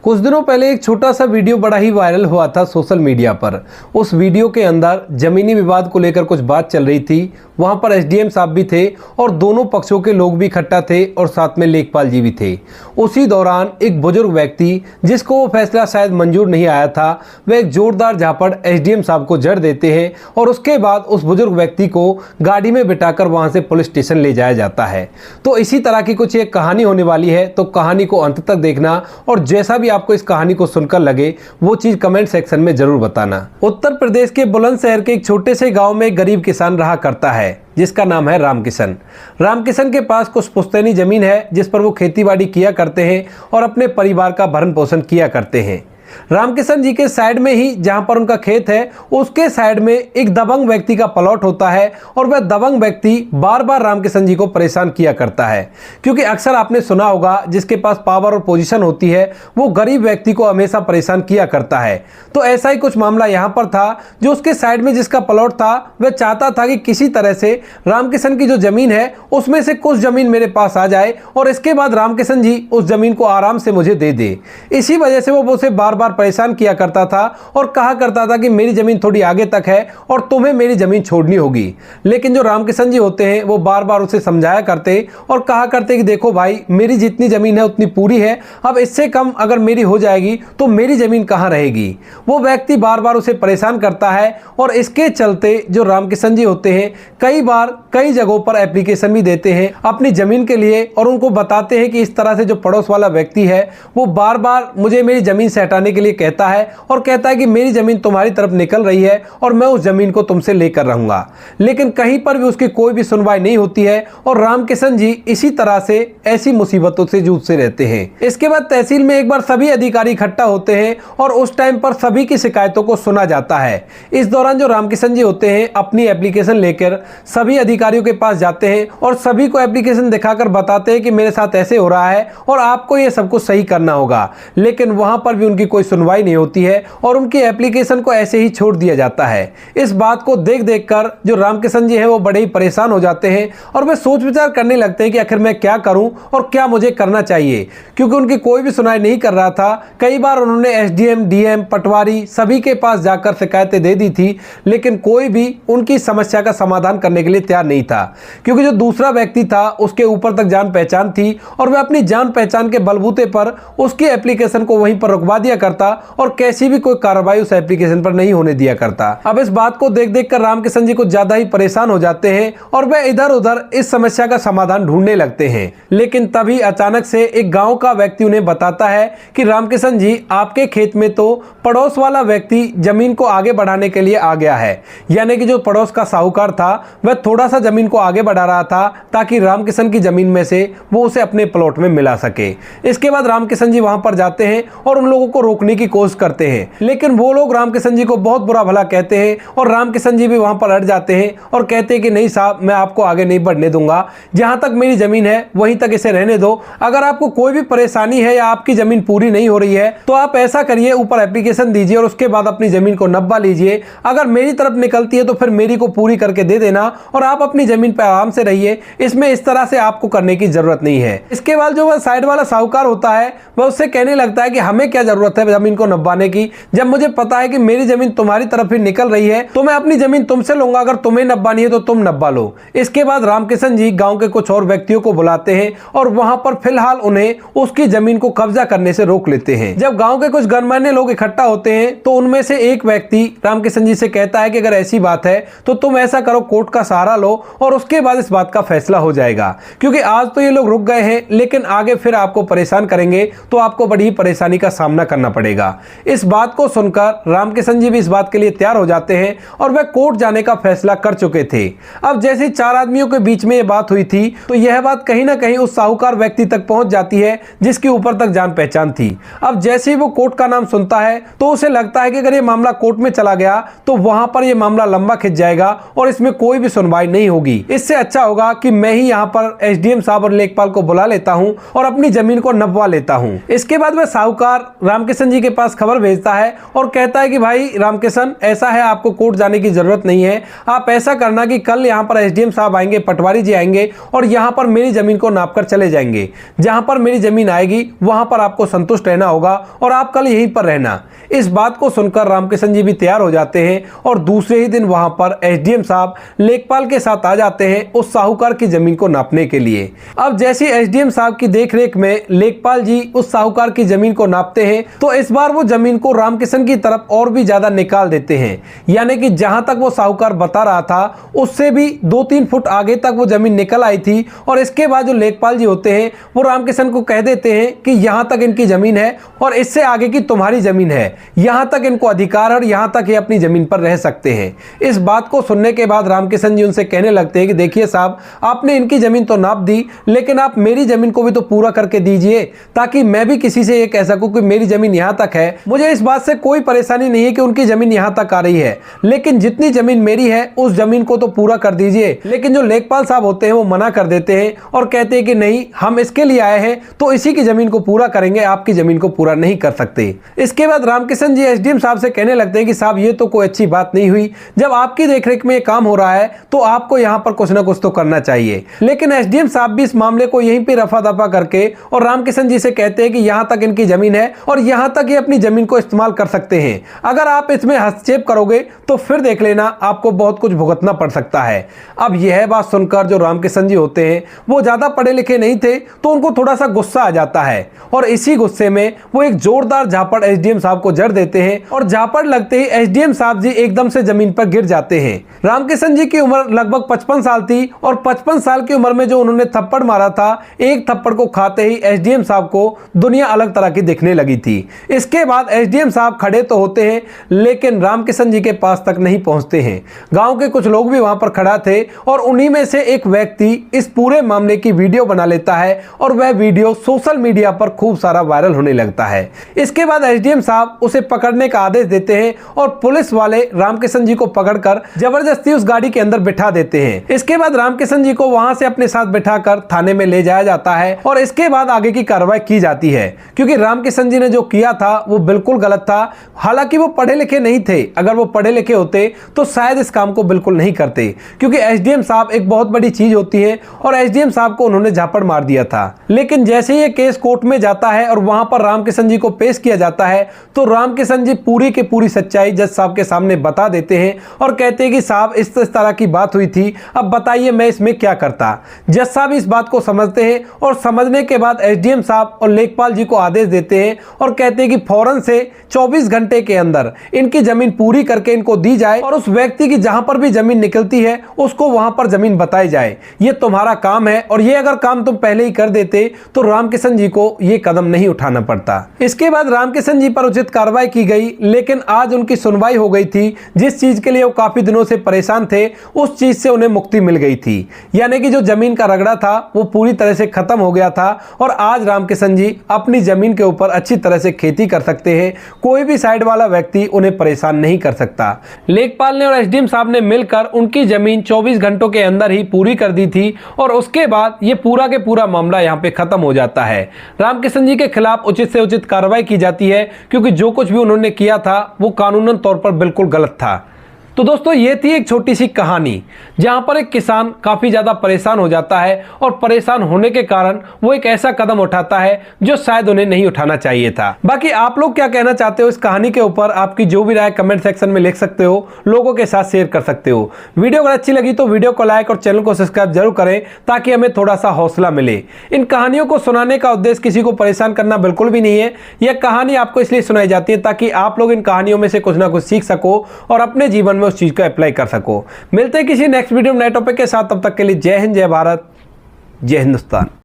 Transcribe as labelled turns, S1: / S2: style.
S1: कुछ दिनों पहले एक छोटा सा वीडियो बड़ा ही वायरल हुआ था सोशल मीडिया पर। उस वीडियो के अंदर जमीनी विवाद को लेकर कुछ बात चल रही थी। वहां पर एसडीएम साहब भी थे और दोनों पक्षों के लोग भी इकट्ठा थे और साथ में लेखपाल जी भी थे। उसी दौरान एक बुजुर्ग व्यक्ति, जिसको वो फैसला शायद मंजूर नहीं आया था, वह एक जोरदार झापड़ एसडीएम साहब को जड़ देते हैं और उसके बाद उस बुजुर्ग व्यक्ति को गाड़ी में बिठाकर वहां से पुलिस स्टेशन ले जाया जाता है। तो इसी तरह की कुछ एक कहानी होने वाली है, तो कहानी को अंत तक देखना और जैसा भी आपको इस कहानी को सुनकर लगे वो चीज कमेंट सेक्शन में जरूर बताना। उत्तर प्रदेश के बुलंदशहर के एक छोटे से गांव में एक गरीब किसान रहा करता है जिसका नाम है रामकिशन। रामकिशन के पास कुछ पुश्तैनी जमीन है जिस पर वो खेतीबाड़ी किया करते हैं और अपने परिवार का भरण पोषण किया करते हैं। रामकिशन जी के साइड में ही जहां पर उनका खेत है, उसके साइड में एक दबंग व्यक्ति का प्लॉट होता है और वह दबंग व्यक्ति बार बार रामकिशन जी को परेशान किया करता है, क्योंकि अक्सर आपने सुना होगा जिसके पास पावर और पोजीशन होती है वो गरीब व्यक्ति को हमेशा परेशान किया करता है। तो ऐसा ही कुछ मामला यहां पर था। जो उसके साइड में जिसका प्लॉट था वह चाहता था कि किसी तरह से रामकिशन की जो जमीन है उसमें से कुछ जमीन मेरे पास आ जाए और इसके बाद रामकिशन जी उस जमीन को आराम से मुझे दे दे। इसी वजह से वो उसे बार बार परेशान किया करता था और कहा करता था कि मेरी जमीन थोड़ी आगे तक है और तुम्हें मेरी जमीन छोड़नी होगी। लेकिन जो रामकिशन जी होते हैं वो बार बार उसे समझाया करते और कहा करते कि देखो भाई, मेरी जितनी जमीन है उतनी पूरी है, अब इससे कम अगर मेरी हो जाएगी तो मेरी जमीन कहां रहेगी। वो व्यक्ति बार बार उसे परेशान करता है और इसके चलते जो रामकिशन जी होते हैं कई बार कई जगहों पर एप्लीकेशन भी देते हैं अपनी जमीन के लिए और उनको बताते हैं कि इस तरह से जो पड़ोस वाला व्यक्ति है वो बार बार मुझे मेरी जमीन से हटाने के लिए कहता है और कहता है कि मेरी जमीन तुम्हारी तरफ निकल रही है और मैं उस जमीन को तुमसे लेकर रहूंगा। लेकिन कहीं पर भी उसकी कोई भी सुनवाई नहीं होती है और रामकिशन जी इसी तरह से ऐसी मुसीबतों से जूझते रहते हैं। इसके बाद तहसील में एक बार सभी अधिकारी इकट्ठा होते हैं और उस टाइम पर सभी की शिकायतों को सुना जाता है। इस दौरान जो रामकिशन जी होते हैं अपनी एप्लीकेशन लेकर सभी अधिकारियों के पास जाते हैं और सभी को एप्लीकेशन दिखाकर बताते हैं कि मेरे साथ ऐसे हो रहा है और आपको ये सब कुछ सही करना होगा। लेकिन वहां पर भी उनकी कोई सुनवाई नहीं होती है और उनकी एप्लीकेशन को ऐसे ही छोड़ दिया जाता है। इस बात को देख देखकर जो रामकिशन जी हैं वो बड़े ही परेशान हो जाते हैं और वे सोच विचार करने लगते हैं कि आखिर मैं क्या करूं और क्या मुझे करना चाहिए, क्योंकि उनकी कोई भी सुनवाई नहीं कर रहा था। कई बार उन्होंने एसडीएम, डीएम, पटवारी सभी के पास जाकर शिकायतें दे दी थी, लेकिन कोई भी उनकी समस्या का समाधान करने के लिए तैयार नहीं था, क्योंकि जो दूसरा व्यक्ति था उसके ऊपर तक जान पहचान थी और वह अपनी जान पहचान के बलबूते पर उसकी एप्लीकेशन को वहीं पर रुकवा दिया करता और कैसी भी कोई कार्रवाई उस एप्लीकेशन पर नहीं होने दिया करता। अब इस बात को देख देख कर रामकिशन जी कुछ ज्यादा ही परेशान हो जाते हैं और वह इधर उधर इस समस्या का समाधान ढूंढने लगते हैं। लेकिन तभी अचानक से एक गांव का व्यक्ति उन्हें बताता है कि रामकिशन जी, आपके खेत में तो पड़ोस वाला व्यक्ति जमीन को आगे बढ़ाने के लिए आ गया है। यानी कि जो पड़ोस का साहूकार था वह थोड़ा सा जमीन को आगे बढ़ा रहा था ताकि रामकिशन की जमीन में से वो उसे अपने प्लॉट में मिला सके। इसके बाद रामकिशन जी वहां पर जाते हैं और उन लोगों को रोकने की कोशिश करते हैं, लेकिन वो लोग रामकिशन जी को बहुत बुरा भला कहते हैं और रामकिशन जी भी वहां पर अड़ जाते हैं और कहते हैं कि नहीं साहब, मैं आपको आगे नहीं बढ़ने दूंगा, जहां तक मेरी जमीन है वहीं तक इसे रहने दो। अगर आपको कोई भी परेशानी है या आपकी जमीन पूरी नहीं हो रही है तो आप ऐसा करिए, ऊपर एप्लीकेशन दीजिए और उसके बाद अपनी जमीन को नब्बा लीजिए। अगर मेरी तरफ निकलती है तो फिर मेरी को पूरी करके दे देना और आप अपनी जमीन पर आराम से रहिए, इसमें इस तरह से आपको करने की जरूरत नहीं है। इसके बाद जो वह साइड वाला साहूकार होता है वह उससे कहने लगता है कि हमें क्या जरूरत है जमीन को नब्बाने की, जब मुझे पता है कि मेरी जमीन तुम्हारी तरफ ही निकल रही है तो मैं अपनी जमीन तुमसे लूंगा, अगर तुम्हें नब्बानी है तो तुम नब्बा लो। इसके बाद रामकिशन जी गांव के कुछ और व्यक्तियों को बुलाते हैं और वहां पर फिलहाल उन्हें उसकी जमीन को कब्जा करने से रोक लेते हैं। जब गांव के कुछ गणमान्य लोग इकट्ठा होते हैं तो उनमें से एक व्यक्ति रामकिशन जी से कहता है कि अगर ऐसी बात है तो तुम ऐसा करो, कोर्ट का सहारा लो और उसके बाद इस बात का फैसला हो जाएगा, क्योंकि आज तो ये लोग रुक गए हैं लेकिन आगे फिर आपको परेशान करेंगे तो आपको बड़ी परेशानी का सामना करना पड़ेगा। इस बात को सुनकर रामकिशन जी भी इस बात के लिए तैयार हो जाते हैं और वह कोर्ट जाने का फैसला कर चुके थे। अब जैसे चार आदमियों के बीच में यह बात हुई थी तो यह बात कहीं ना कहीं उस साहूकार व्यक्ति तक पहुंच जाती है जिसके ऊपर तक जान पहचान थी। अब जैसे ही वो कोर्ट का नाम सुनता है तो उसे लगता है कि अगर यह मामला कोर्ट में चला गया तो वहां पर यह मामला लंबा खिंच जाएगा और इसमें कोई भी सुनवाई नहीं होगी। इससे अच्छा होगा कि मैं ही यहां पर एसडीएम साहब और लेखपाल को बुला लेता हूं और अपनी जमीन को नपवा लेता हूं। इसके बाद वह साहूकार रामकिशन रामकिशन जी के पास खबर भेजता है और कहता है कि भाई रामकिशन, ऐसा है, आपको कोर्ट जाने की जरूरत नहीं है। आप ऐसा करना कि कल यहाँ पर एसडीएम साहब आएंगे, पटवारी जी आएंगे और यहाँ पर मेरी जमीन को नापकर चले जाएंगे। जहां पर मेरी जमीन आएगी वहां पर आपको संतुष्ट रहना होगा और आप कल यहीं पर रहना। इस बात को सुनकर रामकिशन जी भी तैयार हो जाते हैं और दूसरे ही दिन वहां पर एसडीएम साहब लेखपाल के साथ आ जाते हैं उस साहूकार की जमीन को नापने के लिए। अब जैसे एसडीएम साहब की देखरेख में लेखपाल जी उस साहूकार की जमीन को नापते हैं तो इस बार वो जमीन को रामकिशन की तरफ और भी ज्यादा निकाल देते हैं, यानी कि जहां तक वो साहूकार बता रहा था उससे भी 2-3 फुट आगे तक वो जमीन निकल आई थी। और इसके बाद जो लेखपाल जी होते हैं वो रामकिशन को कह देते हैं कि यहां तक इनकी जमीन है और इससे आगे की तुम्हारी जमीन है, यहां तक इनको अधिकार है और यहां तक ये अपनी जमीन पर रह सकते हैं। इस बात को सुनने के बाद रामकिशन जी उनसे कहने लगते हैं कि देखिए साहब, आपने इनकी जमीन तो नाप दी, लेकिन आप मेरी जमीन को भी तो पूरा करके दीजिए ताकि मैं भी किसी से ये कह सकूं कि मेरी जमीन यहां तक है। मुझे इस बात से कोई परेशानी नहीं है कि उनकी जमीन यहां तक आ रही है, लेकिन जितनी जमीन मेरी है उस जमीन को तो पूरा कर दीजिए। लेकिन जो लेखपाल साहब होते हैं वो मना कर देते हैं और कहते हैं कि नहीं, हम इसके लिए आए हैं तो इसी की जमीन को पूरा करेंगे, आपकी जमीन को पूरा नहीं कर सकते। इसके बाद रामकिशन जी एसडीएम साहब से कहने लगते हैं कि साहब, ये तो कोई अच्छी बात नहीं हुई, जब आपकी देखरेख में काम हो रहा है तो आपको यहां पर कुछ ना कुछ तो करना चाहिए। लेकिन एसडीएम साहब भी इस मामले को यहीं पे रफा दफा करके और रामकिशन जी से कहते हैं कि यहां तक इनकी जमीन है और यहां तक ये अपनी जमीन को इस्तेमाल कर सकते हैं, अगर आप इसमें हस्तक्षेप करोगे तो फिर देख लेना आपको बहुत कुछ भुगतना पड़ सकता है। अब यह बात सुनकर जो रामकिशन जी होते हैं वो ज्यादा पढ़े लिखे नहीं थे तो उनको थोड़ा सा गुस्सा आ जाता है और इसी गुस्से में वो एक जोरदार झापड़ एसडीएम साहब को जड़ देते हैं और झापड़ लगते ही एसडीएम साहब जी एकदम से जमीन पर गिर जाते हैं। रामकिशन जी की उम्र लगभग 55 साल थी और 55 साल की उम्र में जो उन्होंने थप्पड़ मारा था, एक थप्पड़ को खाते ही एसडीएम साहब को दुनिया अलग तरह की दिखने लगी थी। इसके बाद एसडीएम साहब खड़े तो होते हैं लेकिन रामकिशन जी के पास तक नहीं पहुंचते हैं। गांव के कुछ लोग भी वहां पर खड़ा थे और उन्हीं में से एक व्यक्ति इस पूरे मामले की वीडियो बना लेता है और वह वीडियो सोशल मीडिया पर खूब सारा वायरल होने लगता है। इसके बाद एसडीएम साहब उसे पकड़ने का आदेश देते हैं और पुलिस वाले रामकिशन जी को पकड़कर जबरदस्ती उस गाड़ी के अंदर बिठा देते हैं। इसके बाद रामकिशन जी को वहां से अपने साथ बिठाकर थाने में ले जाया जाता है और इसके बाद आगे की कार्रवाई की जाती है, क्योंकि रामकिशन जी ने जो किया था वो बिल्कुल गलत था। हालांकि वो पढ़े लिखे नहीं थे, अगर वो पढ़े लिखे होते तो शायद इस काम को बिल्कुल नहीं करते, क्योंकि एसडीएम साहब एक बहुत बड़ी चीज होती है और एसडीएम साहब को उन्होंने झापड़ मार दिया था। लेकिन जैसे ही ये केस कोर्ट में जाता है और वहां पर रामकिशन जी को पेश किया जाता है तो रामकिशन जी पूरी की पूरी सच्चाई जज साहब के सामने बता देते हैं और कहते हैं कि साहब, इस तरह की बात हुई थी, अब बताइए मैं इसमें क्या करता। जज साहब इस बात को समझते हैं और समझने के बाद एसडीएम साहब और लेखपाल जी को आदेश देते हैं और कहते हैं कि फौरन से 24 घंटे के अंदर इनकी जमीन पूरी करके इनको दी जाए और उस व्यक्ति की जहां पर भी जमीन निकलती है उसको वहां पर जमीन बताई जाए। ये तुम्हारा काम है और ये अगर काम तुम पहले ही कर देते तो रामकिशन जी को ये कदम नहीं उठाना पड़ता। इसके बाद रामकिशन जी पर उचित कार्रवाई की गई, लेकिन आज उनकी सुनवाई हो गई थी। जिस चीज के लिए वो काफी दिनों से परेशान थे उस चीज से उन्हें मुक्ति मिल गई थी, यानी कि जो जमीन का रगड़ा था वो पूरी तरह से खत्म हो गया था और आज रामकिशन जी अपनी जमीन के ऊपर अच्छी तरह से खेती कर सकते हैं। कोई भी साइड वाला व्यक्ति उन्हें परेशान नहीं कर सकता। लेखपाल ने और एसडीएम साहब ने मिलकर उनकी जमीन 24 घंटों के अंदर ही पूरी कर दी थी और उसके बाद ये पूरा के पूरा मामला यहाँ पे खत्म हो जाता है। रामकिशन जी के खिलाफ उचित से उचित कार्रवाई की जाती है, क्योंकि जो कुछ भी उन्होंने किया था वो कानूनन तौर पर बिल्कुल गलत था। तो दोस्तों, ये थी एक छोटी सी कहानी जहां पर एक किसान काफी ज्यादा परेशान हो जाता है और परेशान होने के कारण वो एक ऐसा कदम उठाता है जो शायद उन्हें नहीं उठाना चाहिए था। बाकी आप लोग क्या कहना चाहते हो इस कहानी के ऊपर, आपकी जो भी राय कमेंट सेक्शन में लिख सकते हो, लोगों के साथ शेयर कर सकते हो। वीडियो अगर अच्छी लगी तो वीडियो को लाइक और चैनल को सब्सक्राइब जरूर करें ताकि हमें थोड़ा सा हौसला मिले। इन कहानियों को सुनाने का उद्देश्य किसी को परेशान करना बिल्कुल भी नहीं है। यह कहानी आपको इसलिए सुनाई जाती है ताकि आप लोग इन कहानियों में से कुछ ना कुछ सीख सको और अपने जीवन में उस चीज को अप्लाई कर सको। मिलते हैं किसी नेक्स्ट वीडियो में नए टॉपिक के साथ, तब तक के लिए जय हिंद, जय भारत, जय हिंदुस्तान।